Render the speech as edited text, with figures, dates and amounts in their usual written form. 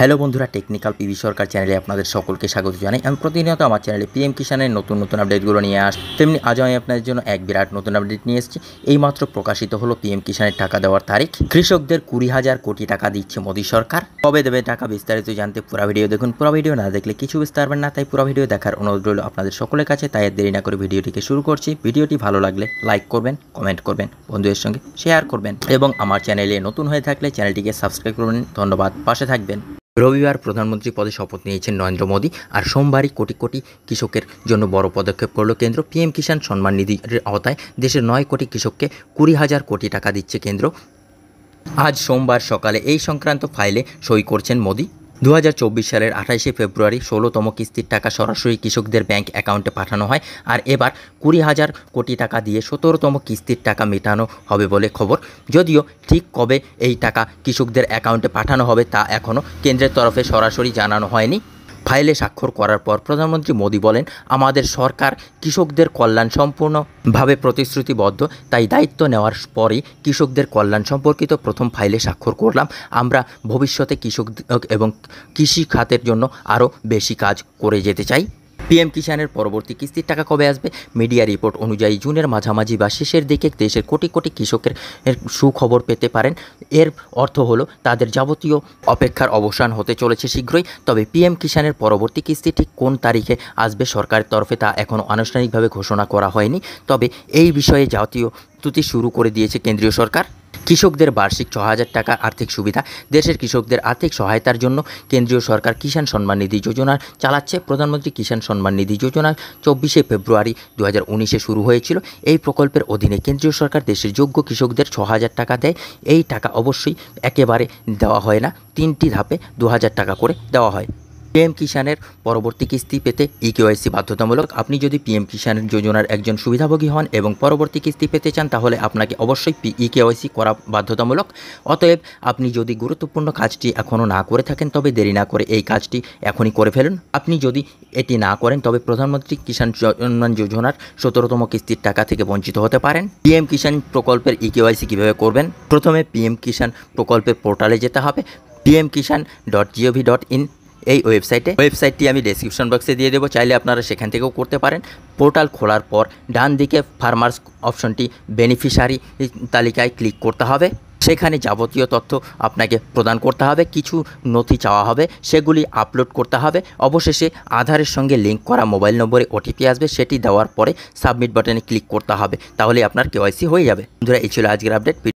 Hello বন্ধুরা, technical PV সরকার চ্যানেলে আপনাদের সকলকে স্বাগত জানাই। আমি প্রতিনিয়ত আমার চ্যানেলে পিএম কিষানের নতুন আপডেটগুলো নিয়ে তেমনি আজ আমি আপনাদের জন্য এক বিরাট নতুন আপডেট নিয়ে এসেছি। এইমাত্র প্রকাশিত হলো পিএম কিষানের টাকা দেওয়ার তারিখ। কৃষকদের 20,000 কোটি টাকা দিচ্ছে মোদী সরকার। কবে দেবে টাকা বিস্তারিত জানতে পুরো ভিডিও দেখুন। পুরো ভিডিও না দেখলে কিছু বুঝতে পারবেন না, তাই পুরো ভিডিও দেখার অনুরোধ রইল আপনাদের সকলের কাছে। তাই দেরি না করে ভিডিওটিকে শুরু করছি। ভিডিওটি ভালো লাগলে লাইক করবেন, কমেন্ট করবেন, বন্ধুদের সঙ্গে শেয়ার করবেন এবং আমার চ্যানেলে নতুন হয়ে থাকলে চ্যানেলটিকে সাবস্ক্রাইব করবেন। ধন্যবাদ, পাশে থাকবেন। রবিবার প্রধানমন্ত্রী পদে শপথ নিয়েছেন নরেন্দ্র মোদী। আর সোমবারই কোটি কোটি কৃষকের জন্য বড় পদক্ষেপ করল কেন্দ্র। পিএম কিষাণ সম্মান নিধির আওতায় দেশের 9 কোটি কৃষককে 20,000 কোটি টাকা দিচ্ছে কেন্দ্র। আজ সোমবার সকালে এই সংক্রান্ত ফাইলে সই করছেন মোদী। 2024 সালের 28শে ফেব্রুয়ারি 16তম কিস্তির টাকা সরাসরি কৃষকদের ব্যাংক অ্যাকাউন্টে পাঠানো হয়। আর এবার 20,000 কোটি টাকা দিয়ে 17তম কিস্তির টাকা মেটানো হবে বলে খবর। যদিও ঠিক কবে এই টাকা কৃষকদের অ্যাকাউন্টে পাঠানো হবে তা এখনও কেন্দ্রের তরফে সরাসরি জানানো হয়নি। ফাইলে স্বাক্ষর করার পর প্রধানমন্ত্রী মোদী বলেন, আমাদের সরকার কৃষকদের কল্যাণ সম্পূর্ণভাবে প্রতিশ্রুতিবদ্ধ। তাই দায়িত্ব নেওয়ার পরেই কৃষকদের কল্যাণ সম্পর্কিত প্রথম ফাইলে স্বাক্ষর করলাম। আমরা ভবিষ্যতে কৃষক এবং কৃষি খাতের জন্য আরও বেশি কাজ করে যেতে চাই। পিএম কিষানের পরবর্তী কিস্তির টাকা কবে আসবে? মিডিয়া রিপোর্ট অনুযায়ী জুনের মাঝামাঝি বা শেষের দিকে দেশের কোটি কোটি কৃষকের সুখবর পেতে পারেন। এর অর্থ হলো তাদের যাবতীয় অপেক্ষার অবসান হতে চলেছে শীঘ্রই। তবে পিএম কিষানের পরবর্তী কিস্তি ঠিক কোন তারিখে আসবে সরকারের তরফে তা এখনও আনুষ্ঠানিকভাবে ঘোষণা করা হয়নি। তবে এই বিষয়ে জাতীয় প্রস্তুতি শুরু করে দিয়েছে কেন্দ্রীয় সরকার। কৃষকদের বার্ষিক 6,000 টাকার আর্থিক সুবিধা। দেশের কৃষকদের আর্থিক সহায়তার জন্য কেন্দ্রীয় সরকার কিষাণ সম্মান নিধি যোজনা চালাচ্ছে। প্রধানমন্ত্রী কিষাণ সম্মান নিধি যোজনা 24শে ফেব্রুয়ারি 2019-এ শুরু হয়েছিল। এই প্রকল্পের অধীনে কেন্দ্রীয় সরকার দেশের যোগ্য কৃষকদের 6,000 টাকা দেয়। এই টাকা অবশ্যই একেবারে দেওয়া হয় না, 3টি ধাপে 2,000 টাকা করে দেওয়া হয়। পিএম কিষানের পরবর্তী কিস্তি পেতে ইকেওয়াইসি বাধ্যতামূলক। আপনি যদি পিএম কিষাণ যোজনার একজন সুবিধাভোগী হন এবং পরবর্তী কিস্তি পেতে চান তাহলে আপনাকে অবশ্যই ইকেওয়াইসি করা বাধ্যতামূলক। অতএব আপনি যদি গুরুত্বপূর্ণ কাজটি এখনও না করে থাকেন তবে দেরি না করে এই কাজটি এখনই করে ফেলুন। আপনি যদি এটি না করেন তবে প্রধানমন্ত্রী কিষাণ সম্মান যোজনার 17তম কিস্তির টাকা থেকে বঞ্চিত হতে পারেন। পিএম কিষাণ প্রকল্পের ইকেওয়াইসি কীভাবে করবেন? প্রথমে পিএম কিষাণ প্রকল্পের পোর্টালে যেতে হবে। pmkishan.gov.in এই ওয়েবসাইটটি আমি ডেসক্রিপশন বক্সে দিয়ে দেবো, চাইলে আপনারা সেখান থেকেও করতে পারেন। পোর্টাল খোলার পর ডান দিকে ফার্মার্স অপশনটি বেনিফিশিয়ারি তালিকায় ক্লিক করতে হবে। সেখানে যাবতীয় তথ্য আপনাকে প্রদান করতে হবে, কিছু নথি চাওয়া হবে, সেগুলি আপলোড করতে হবে। অবশেষে আধারের সঙ্গে লিঙ্ক করা মোবাইল নম্বরে ওটিপি আসবে, সেটি দেওয়ার পরে সাবমিট বাটনে ক্লিক করতে হবে। তাহলে আপনার কেওয়াইসি হয়ে যাবে। বন্ধুরা, এই ছিল আজকের আপডেট।